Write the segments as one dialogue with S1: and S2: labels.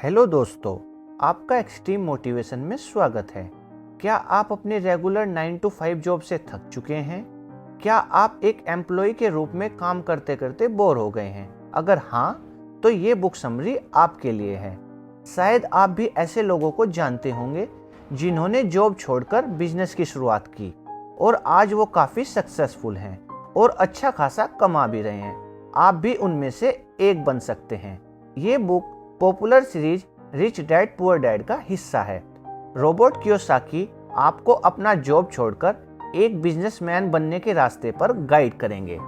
S1: Hello दोस्तों, आपका extreme motivation में स्वागत है। क्या आप अपने रेगुलर 9 to 5 जॉब से थक चुके हैं? क्या आप एक एम्प्लॉय के रूप में काम करते करते बोर हो गए हैं? अगर हाँ, तो ये बुक समरी आपके लिए है। शायद आप भी ऐसे लोगों को जानते होंगे जिन्होंने जॉब छोड़कर बिजनेस की शुरुआत की और आज वो काफ़ी सक्सेसफुल हैं और अच्छा खासा कमा भी रहे हैं। आप भी उनमें से एक बन सकते हैं। ये book popular series rich dad poor dad का हिस्सा है। रॉबर्ट कियोसाकी आपको अपना जॉब छोड़कर एक बिजनेसमैन बनने के रास्ते पर गाइड करेंगे।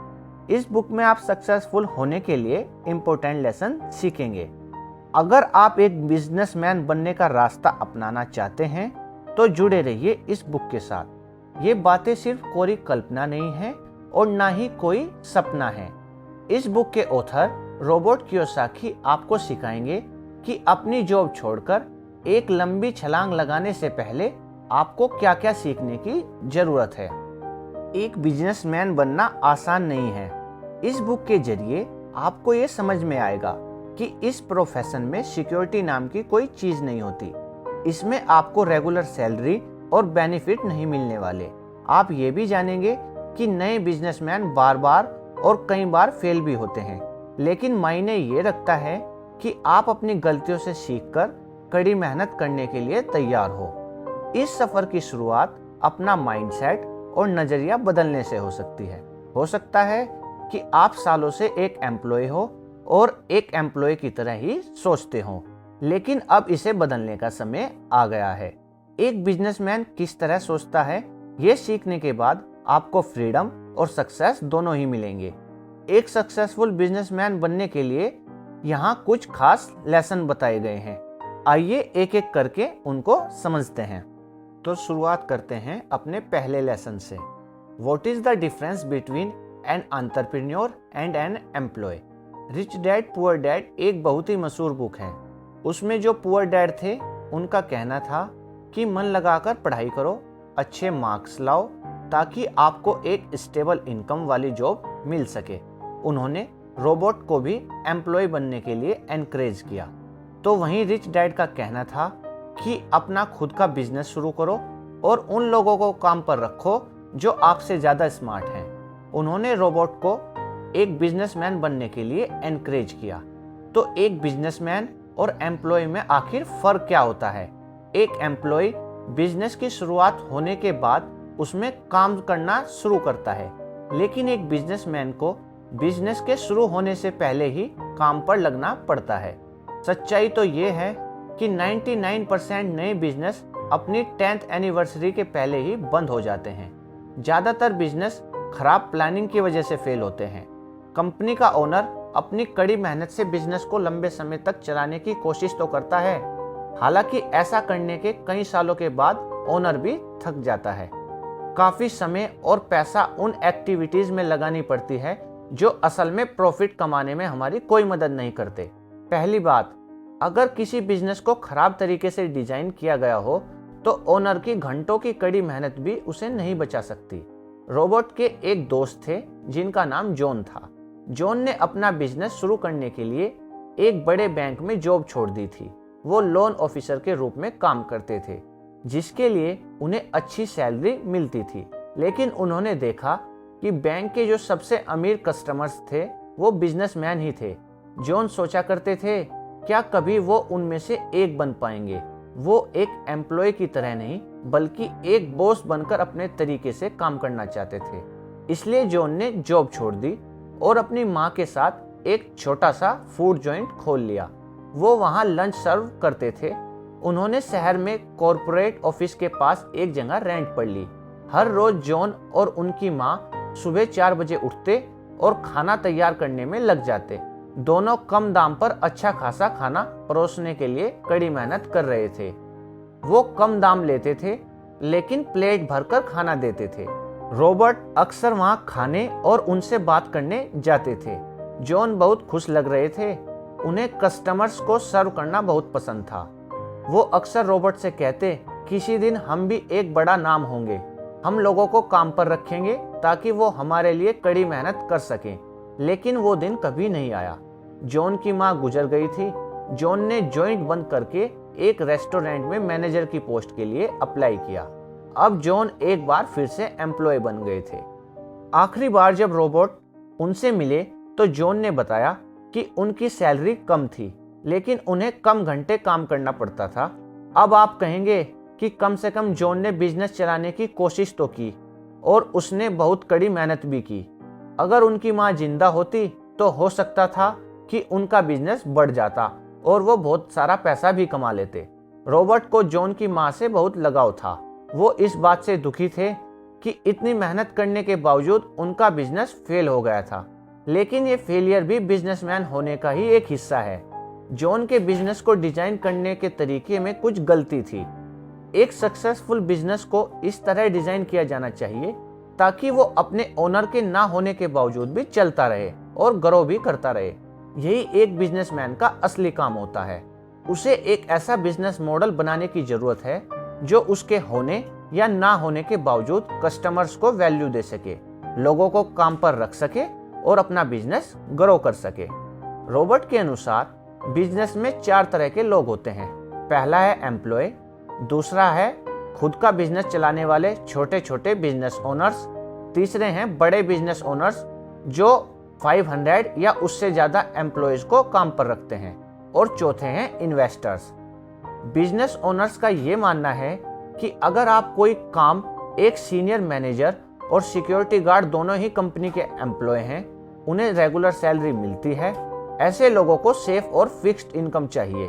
S1: इस बुक में आप सक्सेसफुल होने के लिए इम्पोर्टेंट लेसन सीखेंगे। अगर आप एक बिजनेसमैन बनने का रास्ता अपनाना चाहते हैं तो जुड़े रहिए इस बुक के साथ। ये बातें सिर्फ कोरी कल्पना नहीं है और ना ही कोई सपना है। इस बुक के ऑथर रॉबर्ट कियोसाकी आपको सिखाएंगे कि अपनी जॉब छोड़कर एक लंबी छलांग लगाने से पहले आपको क्या क्या सीखने की जरूरत है। एक बिजनेसमैन बनना आसान नहीं है। इस बुक के जरिए आपको ये समझ में आएगा कि इस प्रोफेशन में सिक्योरिटी नाम की कोई चीज नहीं होती। इसमें आपको रेगुलर सैलरी और बेनिफिट नहीं मिलने वाले। आप ये भी जानेंगे कि नए बिजनेसमैन बार बार और कई बार फेल भी होते हैं, लेकिन मायने ये रखता है कि आप अपनी गलतियों से सीखकर कड़ी मेहनत करने के लिए तैयार हो। इस सफर की शुरुआत अपना माइंडसेट और नजरिया बदलने से हो सकती है। हो सकता है कि आप सालों से एक एम्प्लॉय हो और एक एम्प्लॉय की तरह ही सोचते हो, लेकिन अब इसे बदलने का समय आ गया है। एक बिजनेसमैन किस तरह सोचता है, ये सीखने के बाद आपको फ्रीडम और सक्सेस दोनों ही मिलेंगे। एक सक्सेसफुल बिजनेसमैन बनने के लिए यहाँ कुछ खास लेसन बताए गए हैं। आइए एक एक करके उनको समझते हैं। तो शुरुआत करते हैं अपने पहले लेसन से। What is the difference between an entrepreneur and an employee? Rich dad poor dad एक बहुत ही मशहूर बुक है। उसमें जो पुअर डैड थे उनका कहना था कि मन लगाकर पढ़ाई करो, अच्छे मार्क्स लाओ ताकि आपको एक स्टेबल इनकम वाली जॉब मिल सके। उन्होंने रोबोट को भी एम्प्लॉय बनने के लिए एनकरेज किया। तो वहीं रिच डैड का कहना था कि अपना खुद का बिजनेस शुरू करो और उन लोगों को काम पर रखो जो आपसे ज़्यादा स्मार्ट हैं। उन्होंने रोबोट को एक बिजनेसमैन बनने के लिए एनकरेज किया। तो एक बिजनेसमैन और एम्प्लॉय में आखिर फ़र्क क्या होता है? एक एम्प्लॉय बिजनेस की शुरुआत होने के बाद उसमें काम करना शुरू करता है, लेकिन एक बिजनेसमैन को बिजनेस के शुरू होने से पहले ही काम पर लगना पड़ता है। सच्चाई तो ये है कि 99% नए बिजनेस अपनी 10th एनिवर्सरी के पहले ही बंद हो जाते हैं। ज़्यादातर बिजनेस खराब प्लानिंग की वजह से फेल होते हैं। कंपनी का ओनर अपनी कड़ी मेहनत से बिजनेस को लंबे समय तक चलाने की कोशिश तो करता है, हालांकि ऐसा करने के कई सालों के बाद ओनर भी थक जाता है। काफ़ी समय और पैसा उन एक्टिविटीज़ में लगानी पड़ती है जो असल में प्रॉफिट कमाने में हमारी कोई मदद नहीं करते। पहली बात, अगर किसी बिजनेस को खराब तरीके से डिजाइन किया गया हो तो ओनर की घंटों की कड़ी मेहनत भी उसे नहीं बचा सकती। रॉबर्ट के एक दोस्त थे जिनका नाम जॉन था। जॉन ने अपना बिजनेस शुरू करने के लिए एक बड़े बैंक में जॉब छोड़ दी थी। वो लोन ऑफिसर के रूप में काम करते थे, जिसके लिए उन्हें अच्छी सैलरी मिलती थी। लेकिन उन्होंने देखा कि बैंक के जो सबसे अमीर कस्टमर्स थे वो बिजनेसमैन ही थे। जॉन सोचा करते थे, क्या कभी वो उनमें से एक बन पाएंगे? वो एक एम्प्लॉय की तरह नहीं बल्कि एक बॉस बनकर अपने तरीके से काम करना चाहते थे। इसलिए जॉन ने जॉब छोड़ दी और अपनी माँ के साथ एक छोटा सा फूड जॉइंट खोल लिया। वो वहाँ लंच सर्व करते थे। उन्होंने शहर में कॉरपोरेट ऑफिस के पास एक जगह रेंट पर ली। हर रोज जॉन और उनकी माँ सुबह 4 बजे उठते और खाना तैयार करने में लग जाते। दोनों कम दाम पर अच्छा खासा खाना परोसने के लिए कड़ी मेहनत कर रहे थे। वो कम दाम लेते थे लेकिन प्लेट भरकर खाना देते थे। रॉबर्ट अक्सर वहां खाने और उनसे बात करने जाते थे। जॉन बहुत खुश लग रहे थे। उन्हें कस्टमर्स को सर्व करना बहुत पसंद था। वो अक्सर रॉबर्ट से कहते, किसी दिन हम भी एक बड़ा नाम होंगे। हम लोगों को काम पर रखेंगे ताकि वो हमारे लिए कड़ी मेहनत कर सकें। लेकिन वो दिन कभी नहीं आया। जॉन की माँ गुजर गई थी जॉन ने जॉइंट बंद करके एक रेस्टोरेंट में मैनेजर की पोस्ट के लिए अप्लाई किया। अब जॉन एक बार फिर से एम्प्लॉय बन गए थे। आखिरी बार जब रॉबर्ट उनसे मिले तो जॉन ने बताया कि उनकी सैलरी कम थी, लेकिन उन्हें कम घंटे काम करना पड़ता था। अब आप कहेंगे कि कम से कम जॉन ने बिजनेस चलाने की कोशिश तो की और उसने बहुत कड़ी मेहनत भी की। अगर उनकी माँ जिंदा होती तो हो सकता था कि उनका बिजनेस बढ़ जाता और वो बहुत सारा पैसा भी कमा लेते। रॉबर्ट को जॉन की माँ से बहुत लगाव था। वो इस बात से दुखी थे कि इतनी मेहनत करने के बावजूद उनका बिजनेस फेल हो गया था, लेकिन ये फेलियर भी बिजनेसमैन होने का ही एक हिस्सा है। जॉन के बिजनेस को डिजाइन करने के तरीके में कुछ गलती थी। एक सक्सेसफुल बिजनेस को इस तरह डिजाइन किया जाना चाहिए ताकि वो अपने ओनर के ना होने के बावजूद भी चलता रहे और ग्रो भी करता रहे। यही एक बिजनेसमैन का असली काम होता है। उसे एक ऐसा बिजनेस मॉडल बनाने की जरूरत है जो उसके होने या ना होने के बावजूद कस्टमर्स को वैल्यू दे सके, लोगों को काम पर रख सके और अपना बिजनेस ग्रो कर सके। रॉबर्ट के अनुसार बिजनेस में 4 तरह के लोग होते हैं। पहला है एम्प्लॉय, दूसरा है खुद का बिजनेस चलाने वाले छोटे छोटे बिजनेस ओनर्स, तीसरे हैं बड़े बिजनेस ओनर्स जो 500 या उससे ज्यादा एम्प्लॉयज को काम पर रखते हैं, और चौथे हैं इन्वेस्टर्स। बिजनेस ओनर्स का ये मानना है कि अगर आप कोई काम एक सीनियर मैनेजर और सिक्योरिटी गार्ड दोनों ही कंपनी के एम्प्लॉय हैं, उन्हें रेगुलर सैलरी मिलती है, ऐसे लोगों को सेफ और फिक्स्ड इनकम चाहिए।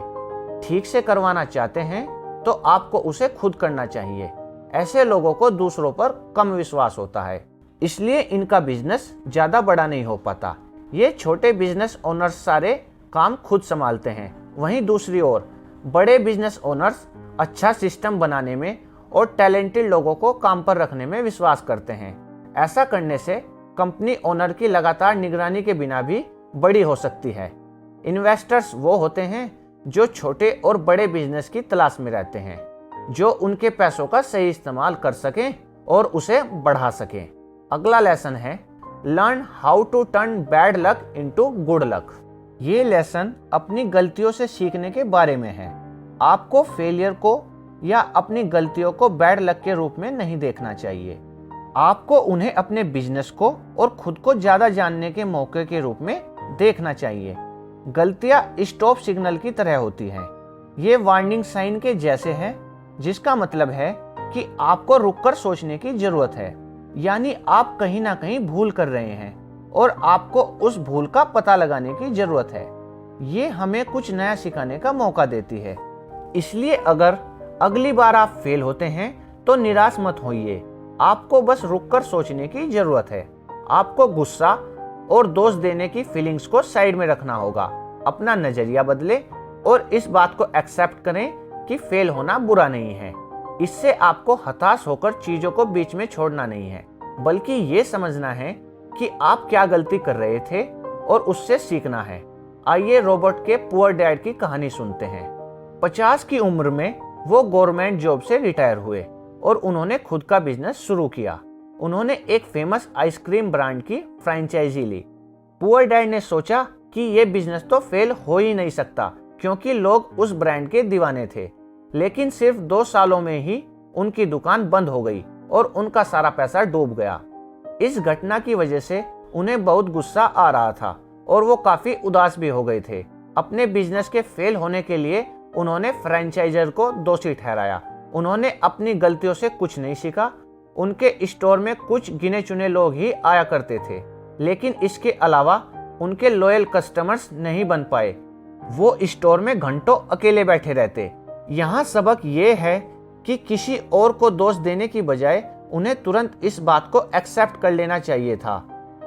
S1: ठीक से करवाना चाहते हैं तो आपको उसे खुद करना चाहिए। ऐसे लोगों को दूसरों पर कम विश्वास होता है, इसलिए इनका बिजनेस ज्यादा बड़ा नहीं हो पाता। ये छोटे बिजनेस ओनर्स सारे काम खुद संभालते हैं। वहीं दूसरी ओर बड़े बिजनेस ओनर्स अच्छा सिस्टम बनाने में और टैलेंटेड लोगों को काम पर रखने में विश्वास करते हैं। ऐसा करने से कंपनी ओनर की लगातार निगरानी के बिना भी बड़ी हो सकती है। इन्वेस्टर्स वो होते हैं जो छोटे और बड़े बिजनेस की तलाश में रहते हैं, जो उनके पैसों का सही इस्तेमाल कर सकें और उसे बढ़ा सकें। अगला लेसन है learn how to turn bad luck into good luck. ये लेसन अपनी गलतियों से सीखने के बारे में है। आपको फेलियर को या अपनी गलतियों को बैड लक के रूप में नहीं देखना चाहिए। आपको उन्हें अपने बिजनेस को और खुद को ज्यादा जानने के मौके के रूप में देखना चाहिए। गलतियां स्टॉप सिग्नल की तरह होती हैं। ये वार्निंग साइन के जैसे हैं, जिसका मतलब है कि आपको रुककर सोचने की जरूरत है। यानी आप कहीं ना कहीं भूल कर रहे हैं और आपको उस भूल का पता लगाने की जरूरत है। ये हमें कुछ नया सिखाने का मौका देती है। इसलिए अगर अगली बार आप फेल होते हैं तो निराश मत होइए। आपको बस रुककर सोचने की जरूरत है। आपको गुस्सा और दोष देने की फीलिंग्स को साइड में रखना होगा। अपना नजरिया बदले और इस बात को एक्सेप्ट करें कि फेल होना बुरा नहीं है। इससे आपको हताश होकर चीजों को बीच में छोड़ना नहीं है, बल्कि ये समझना है कि आप क्या गलती कर रहे थे और उससे सीखना है। आइए रॉबर्ट के पुअर डैड की कहानी सुनते हैं। 50 की उम्र में वो गवर्नमेंट जॉब से रिटायर हुए और उन्होंने खुद का बिजनेस शुरू किया। उन्होंने एक फेमस आइसक्रीम ब्रांड की फ्रेंचाइजी ली। पुअर डैड ने सोचा कि ये बिजनेस तो फेल हो ही नहीं सकता, क्योंकि लोग उस ब्रांड के दीवाने थे। लेकिन सिर्फ 2 सालों में ही उनकी दुकान बंद हो गई और उनका सारा पैसा डूब गया। इस घटना की वजह से उन्हें बहुत गुस्सा आ रहा था और वो काफी उदास भी हो गए थे। अपने बिजनेस के फेल होने के लिए उन्होंने फ्रेंचाइजर को दोषी ठहराया। उन्होंने अपनी गलतियों से कुछ नहीं सीखा। उनके स्टोर में कुछ गिने चुने लोग ही आया करते थे, लेकिन इसके अलावा उनके लॉयल कस्टमर्स नहीं बन पाए। वो स्टोर में घंटों अकेले बैठे रहते। यहाँ सबक ये है कि किसी और को दोष देने की बजाय उन्हें तुरंत इस बात को एक्सेप्ट कर लेना चाहिए था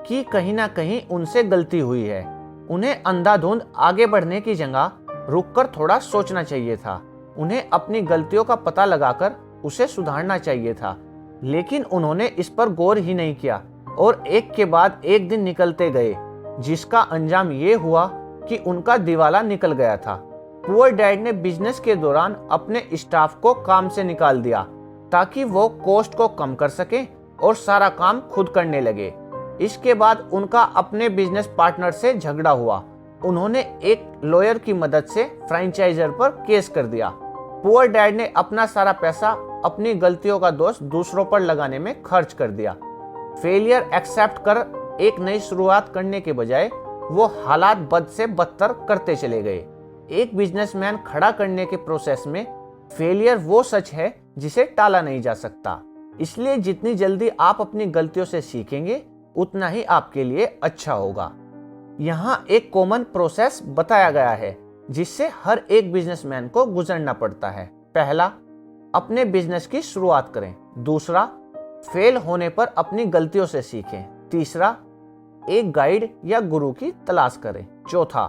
S1: कि कहीं ना कहीं उनसे गलती हुई है। उन्हें अंधाधुंध आगे बढ़ने की जगह रुककर थोड़ा सोचना चाहिए था। उन्हें अपनी गलतियों का पता लगाकर उसे सुधारना चाहिए था, लेकिन उन्होंने इस पर गौर ही नहीं किया और एक के बाद एक दिन निकलते गए, जिसका अंजाम ये हुआ कि उनका दिवाला निकल गया था। पुअर डैड ने बिजनेस के दौरान अपने स्टाफ को काम से निकाल दिया ताकि वो कॉस्ट को कम कर सके और सारा काम खुद करने लगे। इसके बाद उनका अपने बिजनेस पार्टनर से झगड़ा हुआ उन्होंने एक लॉयर की मदद से फ्रेंचाइजर पर केस कर दिया। पुअर डैड ने अपना सारा पैसा अपनी गलतियों का दोष दूसरों पर लगाने में खर्च कर दिया। फेलियर एक्सेप्ट कर एक नई शुरुआत करने के बजाय वो हालात बद से बदतर करते चले गए। एक बिजनेसमैन खड़ा करने के प्रोसेस में फेलियर वो सच है जिसे टाला नहीं जा सकता। इसलिए जितनी जल्दी आप अपनी गलतियों से सीखेंगे उतना ही आपके लिए अच्छा होगा। यहाँ एक कॉमन प्रोसेस बताया गया है जिससे हर एक बिजनेसमैन को गुजरना पड़ता है। पहला, अपने बिजनेस की शुरुआत करें। दूसरा, फेल होने पर अपनी गलतियों से सीखें। तीसरा, एक गाइड या गुरु की तलाश करें। चौथा,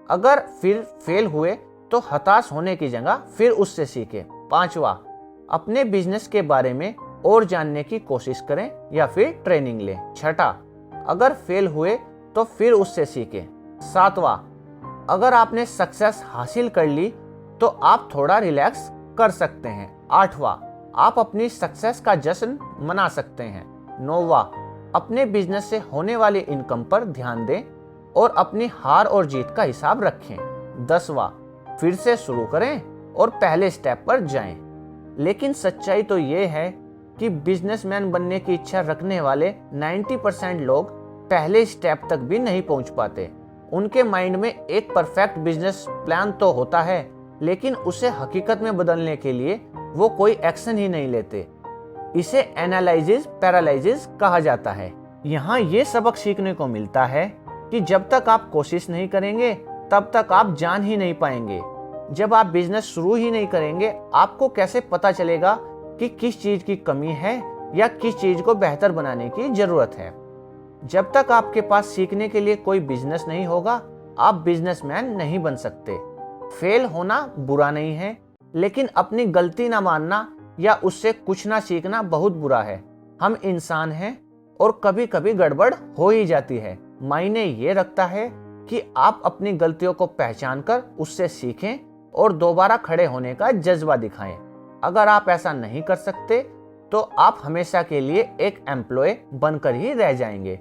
S1: अगर फिर फेल हुए तो हताश होने की जगह फिर उससे सीखें। पांचवा, अपने बिजनेस के बारे में और जानने की कोशिश करें या फिर ट्रेनिंग लें। छठा, अगर फेल हुए तो फिर उससे सीखें। सातवां, अगर आपने सक्सेस हासिल कर ली तो आप थोड़ा रिलैक्स कर सकते हैं। आठवां, आप अपनी सक्सेस का जश्न मना सकते हैं। नौवां, अपने बिजनेस से होने वाली इनकम पर ध्यान दें और अपनी हार और जीत का हिसाब रखें। 10वां, फिर से शुरू करें और पहले स्टेप पर जाएं। लेकिन सच्चाई तो ये है कि बिजनेसमैन बनने की इच्छा रखने वाले 90% लोग पहले स्टेप तक भी नहीं पहुंच पाते। उनके माइंड में एक परफेक्ट बिजनेस प्लान तो होता है, लेकिन उसे हकीकत में बदलने के लिए वो कोई एक्शन ही नहीं लेते। इसे एनालिसिस पैरालिसिस कहा जाता है। यहाँ ये सबक सीखने को मिलता है कि जब तक आप कोशिश नहीं करेंगे तब तक आप जान ही नहीं पाएंगे। जब आप बिजनेस शुरू ही नहीं करेंगे, आपको कैसे पता चलेगा कि किस चीज की कमी है या किस चीज को बेहतर बनाने की जरूरत है। जब तक आपके पास सीखने के लिए कोई बिजनेस नहीं होगा, आप बिजनेसमैन नहीं बन सकते। फेल होना बुरा नहीं है, लेकिन अपनी गलती ना मानना या उससे कुछ ना सीखना बहुत बुरा है। हम इंसान हैं और कभी कभी गड़बड़ हो ही जाती है। मायने ये रखता है कि आप अपनी गलतियों को पहचान कर उससे सीखें और दोबारा खड़े होने का जज्बा दिखाएं। अगर आप ऐसा नहीं कर सकते तो आप हमेशा के लिए एक एम्प्लॉय बनकर ही रह जाएंगे।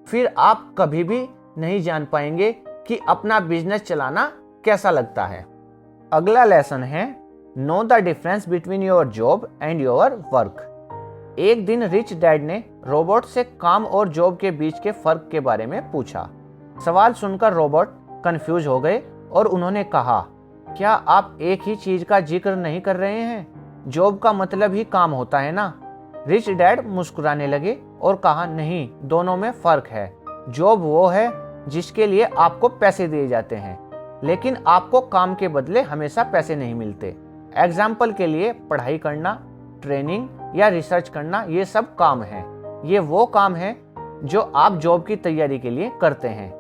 S1: फिर आप कभी भी नहीं जान पाएंगे कि अपना बिजनेस चलाना कैसा लगता है। अगला लेसन है, know the difference between your job and your work. एक दिन रिच डैड ने रोबोट से काम और जॉब के बीच के फर्क के बारे में पूछा। सवाल सुनकर रोबोट कंफ्यूज हो गए और उन्होंने कहा, क्या आप एक ही चीज का जिक्र नहीं कर रहे हैं? जॉब का मतलब ही काम होता है ना। रिच डैड मुस्कुराने लगे और कहा, नहीं, दोनों में फर्क है। जॉब वो है जिसके लिए आपको पैसे दिए जाते हैं, लेकिन आपको काम के बदले हमेशा पैसे नहीं मिलते। एग्जाम्पल के लिए पढ़ाई करना, ट्रेनिंग या रिसर्च करना, ये सब काम है। ये वो काम है जो आप जॉब की तैयारी के लिए करते हैं।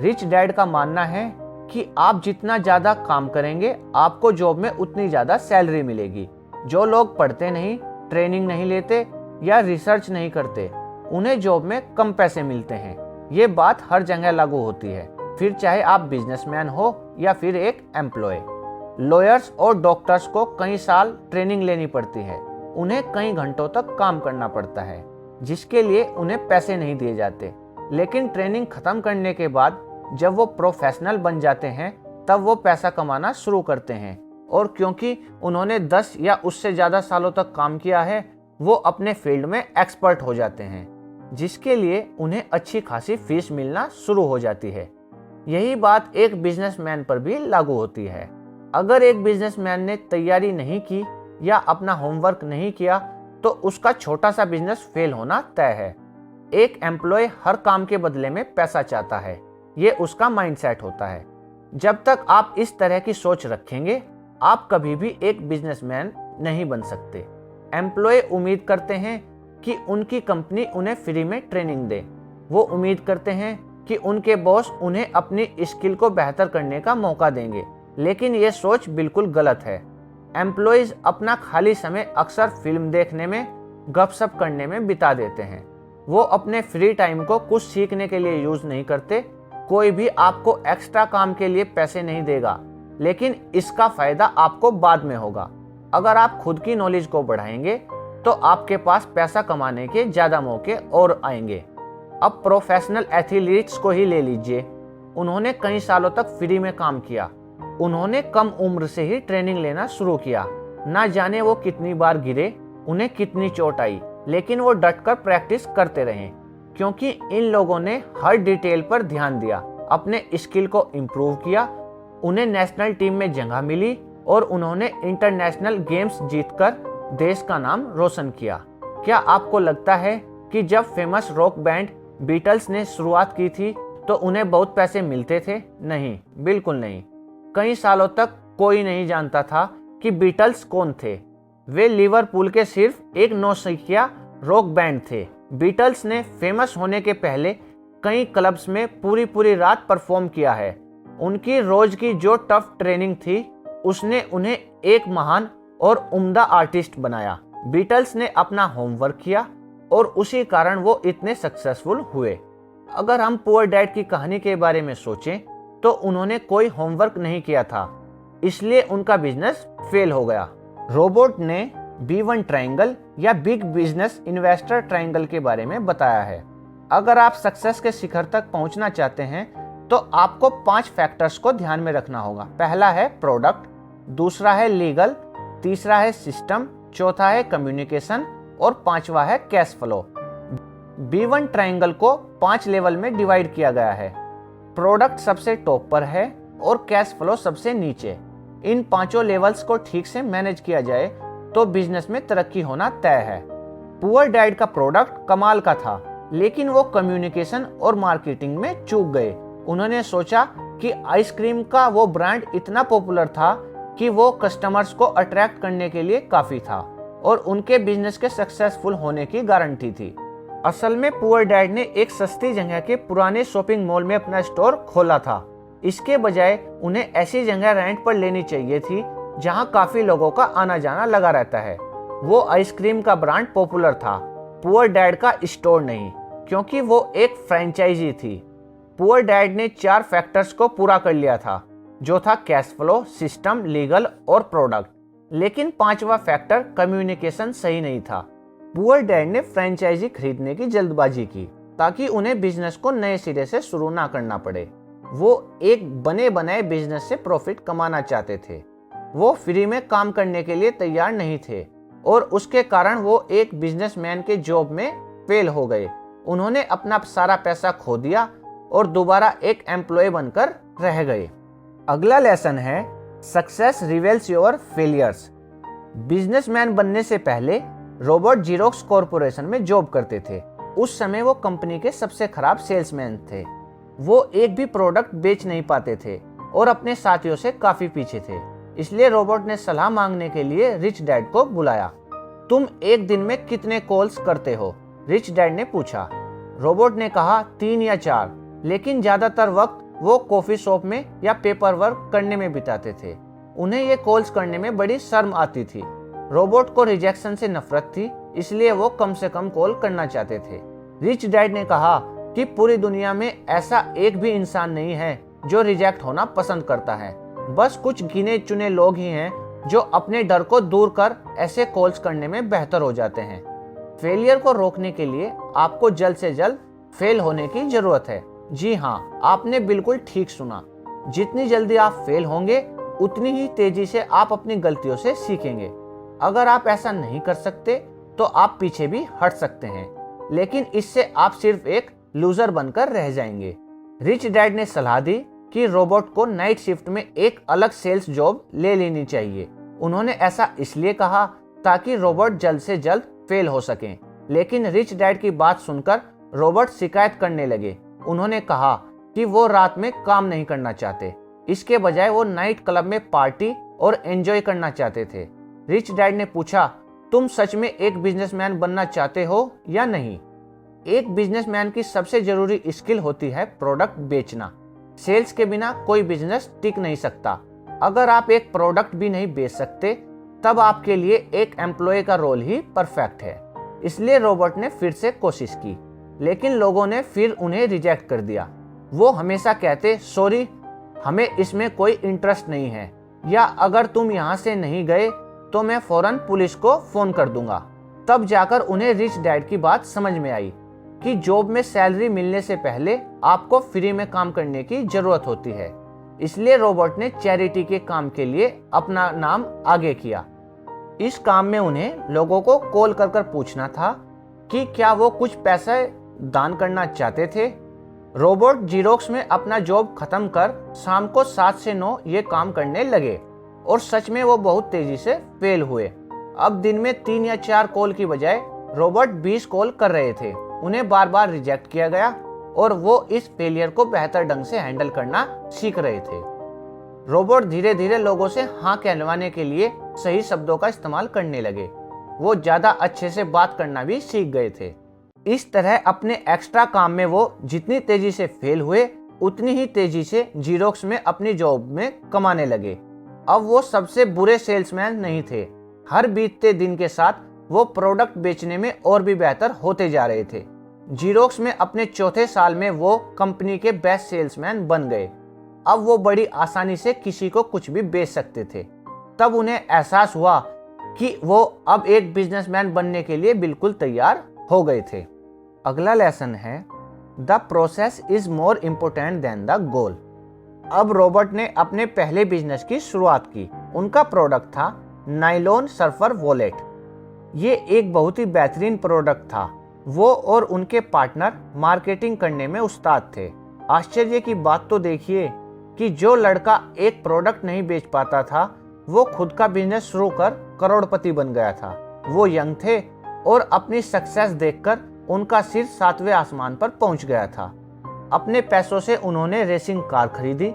S1: रिच डैड का मानना है कि आप जितना ज्यादा काम करेंगे, आपको जॉब में उतनी ज्यादा सैलरी मिलेगी। जो लोग पढ़ते नहीं, ट्रेनिंग नहीं लेते या रिसर्च नहीं करते, उन्हें जॉब में कम पैसे मिलते हैं। ये बात हर जगह लागू होती है, फिर चाहे आप बिजनेसमैन हो या फिर एक एम्प्लॉय। लॉयर्स और डॉक्टर्स को कई साल ट्रेनिंग लेनी पड़ती है। उन्हें कई घंटों तक काम करना पड़ता है, जिसके लिए उन्हें पैसे नहीं दिए जाते। लेकिन ट्रेनिंग खत्म करने के बाद जब वो प्रोफेशनल बन जाते हैं, तब वो पैसा कमाना शुरू करते हैं। और क्योंकि उन्होंने 10 या उससे ज़्यादा सालों तक काम किया है, वो अपने फील्ड में एक्सपर्ट हो जाते हैं, जिसके लिए उन्हें अच्छी खासी फीस मिलना शुरू हो जाती है। यही बात एक बिजनेसमैन पर भी लागू होती है। अगर एक बिजनेसमैन ने तैयारी नहीं की या अपना होमवर्क नहीं किया, तो उसका छोटा सा बिजनेस फेल होना तय है। एक एम्प्लॉय हर काम के बदले में पैसा चाहता है, ये उसका माइंडसेट होता है। जब तक आप इस तरह की सोच रखेंगे, आप कभी भी एक बिजनेसमैन नहीं बन सकते। एम्प्लॉय उम्मीद करते हैं कि उनकी कंपनी उन्हें फ्री में ट्रेनिंग दे। वो उम्मीद करते हैं कि उनके बॉस उन्हें अपनी स्किल को बेहतर करने का मौका देंगे, लेकिन ये सोच बिल्कुल गलत है। एम्प्लॉयज अपना खाली समय अक्सर फिल्म देखने में, गपशप करने में बिता देते हैं। वो अपने फ्री टाइम को कुछ सीखने के लिए यूज नहीं करते। कोई भी आपको एक्स्ट्रा काम के लिए पैसे नहीं देगा, लेकिन इसका फायदा आपको बाद में होगा। अगर आप खुद की नॉलेज को बढ़ाएंगे तो आपके पास पैसा कमाने के ज्यादा मौके और आएंगे। अब प्रोफेशनल एथलीट्स को ही ले लीजिए। उन्होंने कई सालों तक फ्री में काम किया। उन्होंने कम उम्र से ही ट्रेनिंग लेना शुरू किया। ना जाने वो कितनी बार गिरे, उन्हें कितनी चोट आई, लेकिन वो डटकर प्रैक्टिस करते रहे, क्योंकि इन लोगों ने हर डिटेल पर ध्यान दिया, अपने स्किल को इम्प्रूव किया। उन्हें नेशनल टीम में जगह मिली और उन्होंने इंटरनेशनल गेम्स जीतकर देश का नाम रोशन किया। क्या आपको लगता है कि जब फेमस रॉक बैंड बीटल्स ने शुरुआत की थी तो उन्हें बहुत पैसे मिलते थे? नहीं, बिल्कुल नहीं। कई सालों तक कोई नहीं जानता था कि बीटल्स कौन थे। वे लिवरपूल के सिर्फ एक नौसिखिया रॉक बैंड थे। बीटल्स ने फेमस होने के पहले कई क्लब्स में पूरी रात परफॉर्म किया है। उनकी रोज की जो टफ ट्रेनिंग थी उसने उन्हें एक महान और उम्दा आर्टिस्ट बनाया। बीटल्स ने अपना होमवर्क किया और उसी कारण वो इतने सक्सेसफुल हुए। अगर हम पुअर डैड की कहानी के बारे में सोचें तो उन्होंने कोई होमवर्क नहीं किया था, इसलिए उनका बिजनेस फेल हो गया। रोबोट ने B1 ट्रायंगल या बिग बिजनेस इन्वेस्टर ट्रायंगल के बारे में बताया है। अगर आप सक्सेस के शिखर तक पहुंचना चाहते हैं तो आपको 5 फैक्टर्स को ध्यान में रखना होगा। पहला है प्रोडक्ट, दूसरा है लीगल, तीसरा है सिस्टम, चौथा है कम्युनिकेशन और पांचवा है कैश फ्लो। B1 ट्रायंगल को 5 लेवल में डिवाइड किया गया है। प्रोडक्ट सबसे टॉप पर है और कैश फ्लो सबसे नीचे। इन पांचों लेवल्स को ठीक से मैनेज किया जाए तो बिजनेस में तरक्की होना तय है। पुअर डैड का प्रोडक्ट कमाल का था, लेकिन वो कम्युनिकेशन और मार्केटिंग में चूक गए। उन्होंने सोचा कि आइसक्रीम का वो ब्रांड इतना पॉपुलर था कि वो कस्टमर्स को अट्रैक्ट करने के लिए काफी था और उनके बिजनेस के सक्सेसफुल होने की गारंटी थी। असल में पुअर डैड ने एक सस्ती जगह के पुराने शॉपिंग मॉल में अपना स्टोर खोला था। इसके बजाय उन्हें ऐसी जगह रेंट पर लेनी चाहिए थी जहां काफी लोगों का आना जाना लगा रहता है। वो आइसक्रीम का ब्रांड पॉपुलर था, पुअर डैड का स्टोर नहीं, क्योंकि वो एक फ्रेंचाइजी थी। पुअर डैड ने 4 फैक्टर्स को पूरा कर लिया था, जो था कैश फ्लो, सिस्टम, लीगल और प्रोडक्ट। लेकिन 5वां फैक्टर कम्युनिकेशन सही नहीं था। पुअर डैड ने फ्रेंचाइजी खरीदने की जल्दबाजी की ताकि उन्हें बिजनेस को नए सिरे से शुरू ना करना पड़े। वो एक बने बनाए बिजनेस से प्रॉफिट कमाना चाहते थे। वो फ्री में काम करने के लिए तैयार नहीं थे और उसके कारण वो एक बिजनेसमैन के जॉब में फेल हो गए। उन्होंने अपना सारा पैसा खो दिया और दोबारा एक एम्प्लॉय बनकर रह गए। अगला लेसन है success reveals your failures. Businessman बनने से पहले रॉबर्ट जीरोक्स कॉरपोरेशन में जॉब करते थे। उस समय वो कंपनी के सबसे खराब सेल्समैन थे। वो एक भी प्रोडक्ट बेच नहीं पाते थे और अपने साथियों से काफी पीछे थे। इसलिए रॉबर्ट ने सलाह मांगने के लिए रिच डैड को बुलाया। तुम एक दिन में कितने कॉल्स करते हो? रिच डैड ने पूछा। रॉबर्ट ने कहा 3 या 4, लेकिन ज्यादातर वक्त वो कॉफी शॉप में या पेपर वर्क करने में बिताते थे। उन्हें ये कॉल्स करने में बड़ी शर्म आती थी। रॉबर्ट को रिजेक्शन से नफरत थी, इसलिए वो कम से कम कॉल करना चाहते थे। रिच डैड ने कहा कि पूरी दुनिया में ऐसा एक भी इंसान नहीं है जो रिजेक्ट होना पसंद करता है। बस कुछ गिने चुने लोग ही हैं जो अपने डर को दूर कर ऐसे कॉल्स करने में बेहतर हो जाते हैं। फेलियर को रोकने के लिए आपको जल्द से जल्द फेल होने की जरूरत है। जी हाँ, आपने बिल्कुल ठीक सुना। जितनी जल्दी आप फेल होंगे उतनी ही तेजी से आप अपनी गलतियों से सीखेंगे। अगर आप ऐसा नहीं कर सकते तो आप पीछे भी हट सकते हैं, लेकिन इससे आप सिर्फ एक लूजर बनकर रह जाएंगे। रिच डैड ने सलाह दी कि रॉबर्ट को नाइट शिफ्ट में एक अलग सेल्स जॉब ले लेनी चाहिए। उन्होंने ऐसा इसलिए कहा ताकि रॉबर्ट जल्द से जल्द फेल हो सकें। लेकिन रिच डैड की बात सुनकर रॉबर्ट शिकायत करने लगे। उन्होंने कहा कि वो रात में काम नहीं करना चाहते, इसके बजाय वो नाइट क्लब में पार्टी और एंजॉय करना चाहते थे। रिच डैड ने पूछा, तुम सच में एक बिजनेसमैन बनना चाहते हो या नहीं? एक बिजनेसमैन की सबसे जरूरी स्किल होती है प्रोडक्ट बेचना। सेल्स के बिना कोई बिजनेस टिक नहीं सकता। अगर आप एक प्रोडक्ट भी नहीं बेच सकते तब आपके लिए एक एम्प्लॉय का रोल ही परफेक्ट है। इसलिए रॉबर्ट ने फिर से कोशिश की, लेकिन लोगों ने फिर उन्हें रिजेक्ट कर दिया। वो हमेशा कहते, सॉरी, हमें इसमें कोई इंटरेस्ट नहीं है, या अगर तुम यहाँ से नहीं गए तो मैं फौरन पुलिस को फोन कर दूंगा। तब जाकर उन्हें रिच डैड की बात समझ में आई। कि जॉब में सैलरी मिलने से पहले आपको फ्री में काम करने की जरूरत होती है। इसलिए रॉबर्ट ने चैरिटी के काम के लिए अपना नाम आगे किया। इस काम में उन्हें लोगों को कॉल कर कर पूछना था कि क्या वो कुछ पैसा दान करना चाहते थे। रॉबर्ट जीरोक्स में अपना जॉब खत्म कर शाम को 7 से 9 ये काम करने लगे और सच में वो बहुत तेजी से फेल हुए। अब दिन में 3 या 4 कॉल की बजाय रॉबर्ट 20 कॉल कर रहे थे। उन्हें बार बार रिजेक्ट किया गया और वो इस फेलियर को बेहतर ढंग से हैंडल करना सीख रहे थे। रॉबर्ट धीरे धीरे लोगों से हाँ कहलवाने के लिए सही शब्दों का इस्तेमाल करने लगे। वो ज्यादा अच्छे से बात करना भी सीख गए थे। इस तरह अपने एक्स्ट्रा काम में वो जितनी तेजी से फेल हुए उतनी ही तेजी से जीरोक्स में अपनी जॉब में कमाने लगे। अब वो सबसे बुरे सेल्समैन नहीं थे। हर बीतते दिन के साथ वो प्रोडक्ट बेचने में और भी बेहतर होते जा रहे थे। जीरोक्स में अपने चौथे साल में वो कंपनी के बेस्ट सेल्समैन बन गए। अब वो बड़ी आसानी से किसी को कुछ भी बेच सकते थे। तब उन्हें एहसास हुआ कि वो अब एक बिजनेसमैन बनने के लिए बिल्कुल तैयार हो गए थे। अगला लेसन है the process is more important then the goal. अब रॉबर्ट ने अपने पहले बिजनेस की शुरुआत की। उनका प्रोडक्ट था नायलॉन सर्फर वॉलेट। ये एक बहुत ही बेहतरीन प्रोडक्ट था। वो और उनके पार्टनर मार्केटिंग करने में उस्ताद थे। आश्चर्य की बात तो देखिए कि जो लड़का एक प्रोडक्ट नहीं बेच पाता था वो खुद का बिजनेस शुरू कर करोड़पति बन गया था। वो यंग थे और अपनी सक्सेस देखकर उनका सिर 7वें आसमान पर पहुंच गया था। अपने पैसों से उन्होंने रेसिंग कार खरीदी,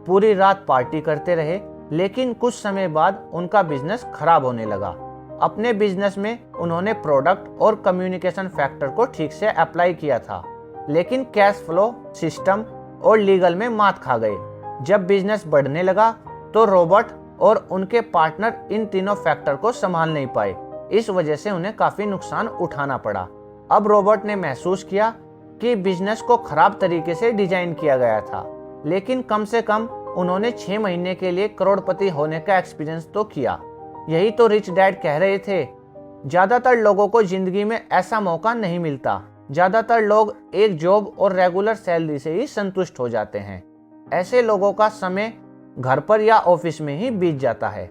S1: पूरी रात पार्टी करते रहे, लेकिन कुछ समय बाद उनका बिजनेस खराब होने लगा। अपने बिजनेस में उन्होंने प्रोडक्ट और कम्युनिकेशन फैक्टर को ठीक से अप्लाई किया था, लेकिन कैश फ्लो, सिस्टम और लीगल में मात खा गए। जब बिजनेस बढ़ने लगा तो रॉबर्ट और उनके पार्टनर इन तीनों फैक्टर को संभाल नहीं पाए। इस वजह से उन्हें काफी नुकसान उठाना पड़ा। अब रॉबर्ट ने महसूस किया कि बिजनेस को खराब तरीके से डिजाइन किया गया था, लेकिन कम से कम उन्होंने 6 महीने के लिए करोड़पति होने का एक्सपीरियंस तो किया। यही तो रिच डैड कह रहे थे। ज्यादातर लोगों को जिंदगी में ऐसा मौका नहीं मिलता। ज्यादातर लोग एक जॉब और रेगुलर सैलरी से ही संतुष्ट हो जाते हैं। ऐसे लोगों का समय घर पर या ऑफिस में ही बीत जाता है।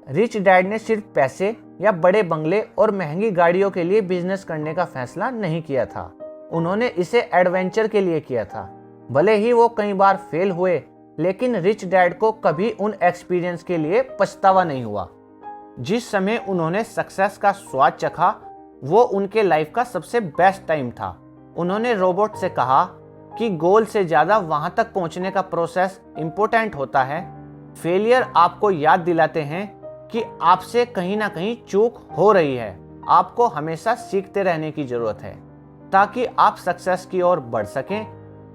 S1: रिच डैड ने सिर्फ पैसे या बड़े बंगले और महंगी गाड़ियों के लिए बिजनेस करने का फैसला नहीं किया था। उन्होंने इसे एडवेंचर के लिए किया था। भले ही वो कई बार फेल हुए, लेकिन रिच डैड को कभी उन एक्सपीरियंस के लिए पछतावा नहीं हुआ। जिस समय उन्होंने सक्सेस का स्वाद चखा वो उनके लाइफ का सबसे बेस्ट टाइम था। उन्होंने रॉबर्ट से कहा कि गोल से ज्यादा वहां तक पहुंचने का प्रोसेस इंपॉर्टेंट होता है। फेलियर आपको याद दिलाते हैं कि आपसे कहीं ना कहीं चूक हो रही है। आपको हमेशा सीखते रहने की जरूरत है ताकि आप सक्सेस की ओर बढ़ सकें।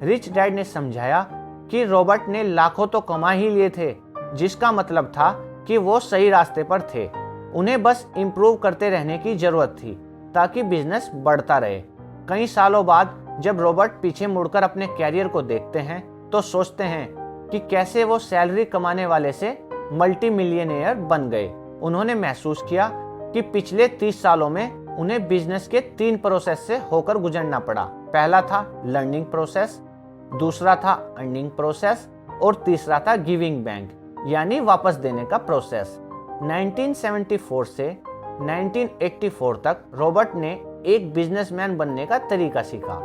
S1: रिच डैड ने समझाया कि रॉबर्ट ने लाखों तो कमा ही लिए थे, जिसका मतलब था कि वो सही रास्ते पर थे। उन्हें बस इम्प्रूव करते रहने की जरूरत थी ताकि बिजनेस बढ़ता रहे। कई सालों बाद जब रॉबर्ट पीछे मुड़कर अपने कैरियर को देखते हैं तो सोचते हैं कि कैसे वो सैलरी कमाने वाले से मल्टी मिलियनेयर बन गए। उन्होंने महसूस किया कि पिछले 30 सालों में उन्हें बिजनेस के 3 प्रोसेस से होकर गुजरना पड़ा। पहला था लर्निंग प्रोसेस, दूसरा था अर्निंग प्रोसेस और तीसरा था गिविंग बैक, यानी वापस देने का प्रोसेस। 1974 से 1984 तक रॉबर्ट ने एक बिजनेसमैन बनने का तरीका सीखा।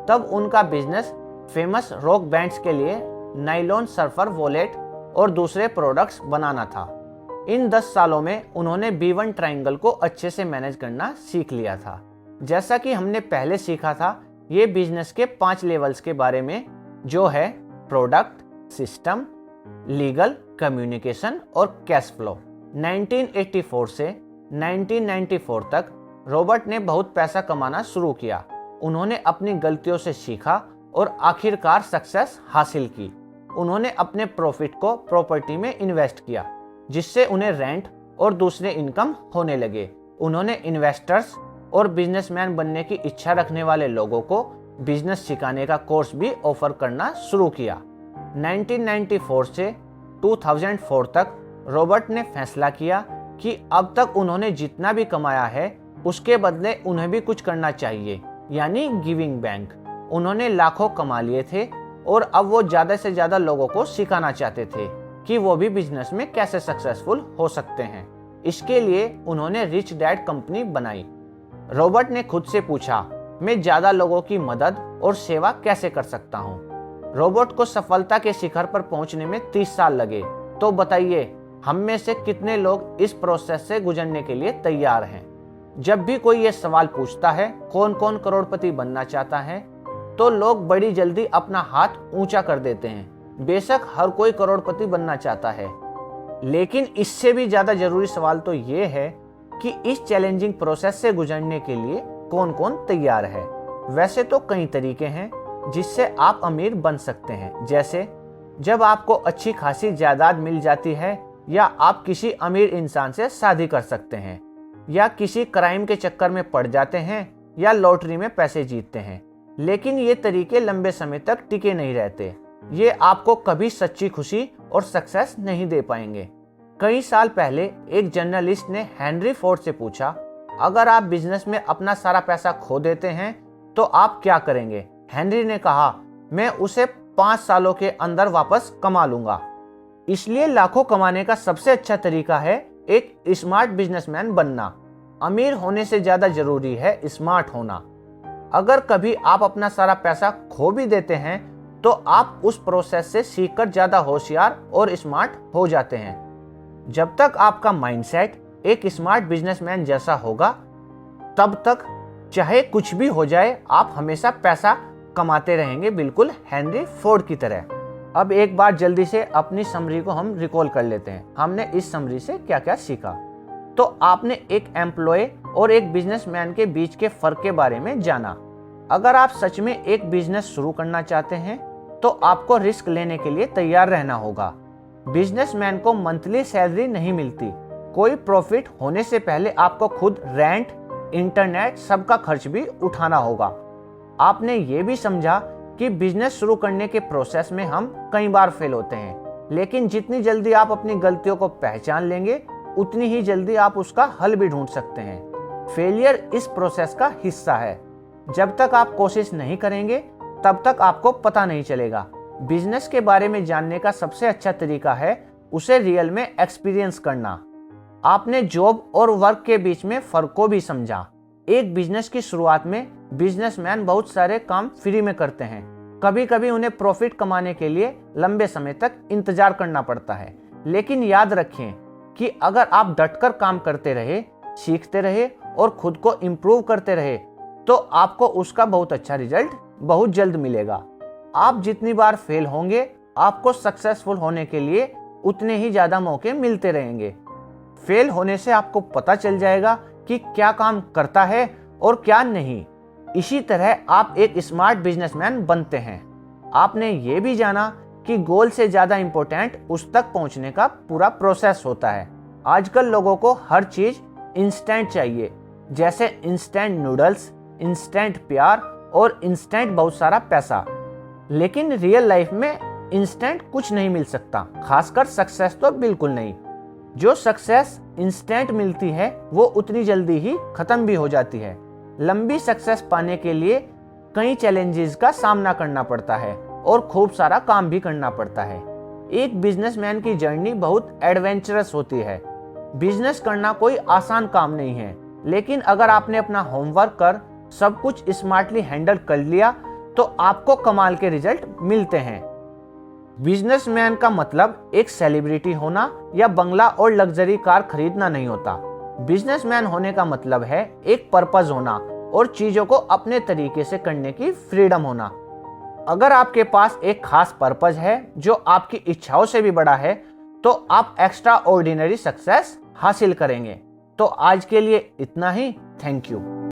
S1: तब उनका बिजनेस फेमस रॉक बैंड्स के लिए नायलॉन सर्फर वॉलेट और दूसरे प्रोडक्ट्स बनाना था। इन 10 सालों में उन्होंने B1 ट्रायंगल को अच्छे से मैनेज करना सीख लिया था। जैसा कि हमने पहले सीखा था, ये बिजनेस के 5 लेवल्स के बारे में, जो है प्रोडक्ट, सिस्टम, लीगल, कम्युनिकेशन और कैश फ्लो। 1984 से 1994 तक रॉबर्ट ने बहुत पैसा कमाना शुरू किया। उन्होंने अपनी गलतियों से सीखा और आखिरकार सक्सेस हासिल की। उन्होंने अपने प्रॉफिट को प्रॉपर्टी में इन्वेस्ट किया, जिससे उन्हें रेंट और दूसरे इनकम होने लगे। उन्होंने इन्वेस्टर्स और बिजनेसमैन बनने की इच्छा रखने वाले लोगों को बिजनेस सिखाने का कोर्स भी ऑफर करना शुरू किया। 1994 से 2004 तक रॉबर्ट ने फैसला किया कि अब तक उन्होंने जितना भी कमाया है उसके बदले उन्हें भी कुछ करना चाहिए। यानी गिविंग बैंक। उन्होंने लाखों कमा लिए थे और अब वो ज़्यादा से ज़्यादा लोगों को सिखाना चाहते थे कि वो भी बिजनेस में कैसे सक्सेसफुल हो सकते हैं। इसके लिए उन्होंने रिच डैड कंपनी बनाई। रॉबर्ट ने खुद से पूछा, मैं ज़्यादा लोगों की मदद और सेवा कैसे कर सकता हूँ। रॉबर्ट को सफलता के शिखर पर पहुंचने में 30 साल लगे। तो बताइए, हम में से कितने लोग इस प्रोसेस से गुजरने के लिए तैयार हैं। जब भी कोई ये सवाल पूछता है, कौन कौन करोड़पति बनना चाहता है, तो लोग बड़ी जल्दी अपना हाथ ऊंचा कर देते हैं। बेशक हर कोई करोड़पति बनना चाहता है, लेकिन इससे भी ज्यादा जरूरी सवाल तो ये है कि इस चैलेंजिंग प्रोसेस से गुजरने के लिए कौन कौन तैयार है। वैसे तो कई तरीके हैं जिससे आप अमीर बन सकते हैं, जैसे जब आपको अच्छी खासी जायदाद मिल जाती है, या आप किसी अमीर इंसान से शादी कर सकते हैं, या किसी क्राइम के चक्कर में पड़ जाते हैं, या लॉटरी में पैसे जीतते हैं। लेकिन ये तरीके लंबे समय तक टिके नहीं रहते। ये आपको कभी सच्ची खुशी और सक्सेस नहीं दे पाएंगे। कई साल पहले एक जर्नलिस्ट ने हेनरी फोर्ड से पूछा, अगर आप बिजनेस में अपना सारा पैसा खो देते हैं तो आप क्या करेंगे। हेनरी ने कहा, मैं उसे 5 सालों के अंदर वापस कमा लूंगा। इसलिए लाखों कमाने का सबसे अच्छा तरीका है एक स्मार्ट बिजनेसमैन बनना। अमीर होने से ज्यादा जरूरी है स्मार्ट होना। अगर कभी आप अपना सारा पैसा खो भी देते हैं तो आप उस प्रोसेस से सीखकर ज्यादा होशियार और स्मार्ट हो जाते हैं। जब तक आपका माइंडसेट एक स्मार्ट बिजनेसमैन जैसा होगा, तब तक चाहे कुछ भी हो जाए, आप हमेशा पैसा कमाते रहेंगे, बिल्कुल हेनरी फोर्ड की तरह। अब एक बार जल्दी से अपनी समरी को हम रिकॉल कर लेते हैं। हमने इस समरी से क्या क्या सीखा। तो आपने एक एम्प्लॉय और एक बिजनेसमैन के बीच के फर्क के बारे में जाना। अगर आप सच में एक बिजनेस शुरू करना चाहते हैं तो आपको रिस्क लेने के लिए तैयार रहना होगा। बिजनेसमैन को मंथली सैलरी नहीं मिलती। कोई प्रॉफिट होने से पहले आपको खुद रेंट, इंटरनेट सबका खर्च भी उठाना होगा। आपने ये भी समझा कि बिजनेस शुरू करने के प्रोसेस में हम कई बार फेल होते हैं, लेकिन जितनी जल्दी आप अपनी गलतियों को पहचान लेंगे, उतनी ही जल्दी आप उसका हल भी ढूंढ सकते हैं। फेलियर इस प्रोसेस का हिस्सा है। जब तक आप कोशिश नहीं करेंगे, तब तक आपको पता नहीं चलेगा। बिजनेस के बारे में जानने का सबसे अच्छा तरीका है उसे रियल में एक्सपीरियंस करना। आपने जॉब और वर्क के बीच में फर्क को भी समझा। एक बिजनेस की शुरुआत में बिजनेसमैन बहुत सारे काम फ्री में करते हैं। कभी कभी उन्हें प्रॉफिट कमाने के लिए लंबे समय तक इंतजार करना पड़ता है। लेकिन याद रखें कि अगर आप डटकर काम करते रहे, सीखते रहे और खुद को इम्प्रूव करते रहे, तो आपको उसका बहुत अच्छा रिजल्ट बहुत जल्द मिलेगा। आप जितनी बार फेल होंगे, आपको सक्सेसफुल होने के लिए उतने ही ज्यादा मौके मिलते रहेंगे। फेल होने से आपको पता चल जाएगा कि क्या काम करता है और क्या नहीं। इसी तरह आप एक स्मार्ट बिजनेसमैन बनते हैं। आपने ये भी जाना कि गोल से ज्यादा इंपॉर्टेंट उस तक पहुंचने का पूरा प्रोसेस होता है। आजकल लोगों को हर चीज इंस्टेंट चाहिए, जैसे इंस्टेंट नूडल्स, इंस्टेंट प्यार और इंस्टेंट बहुत सारा पैसा। लेकिन रियल लाइफ में इंस्टेंट कुछ नहीं मिल सकता, खासकर सक्सेस तो बिल्कुल नहीं। जो सक्सेस इंस्टेंट मिलती है वो उतनी जल्दी ही खत्म भी हो जाती है। लंबी सक्सेस पाने के लिए कई चैलेंजेस का सामना करना पड़ता है और खूब सारा काम भी करना पड़ता है। एक बिजनेसमैन की जर्नी बहुत एडवेंचरस होती है। बिजनेस करना कोई आसान काम नहीं है, लेकिन अगर आपने अपना होमवर्क कर सब कुछ स्मार्टली हैंडल कर लिया तो आपको कमाल के रिजल्ट मिलते हैं। बिजनेसमैन का मतलब एक सेलिब्रिटी होना या बंगला और लग्जरी कार खरीदना नहीं होता। बिजनेसमैन होने का मतलब है एक पर्पस होना और चीजों को अपने तरीके से करने की फ्रीडम होना। अगर आपके पास एक खास पर्पस है जो आपकी इच्छाओं से भी बड़ा है, तो आप एक्स्ट्रा ऑर्डिनरी सक्सेस हासिल करेंगे। तो आज के लिए इतना ही। Thank you.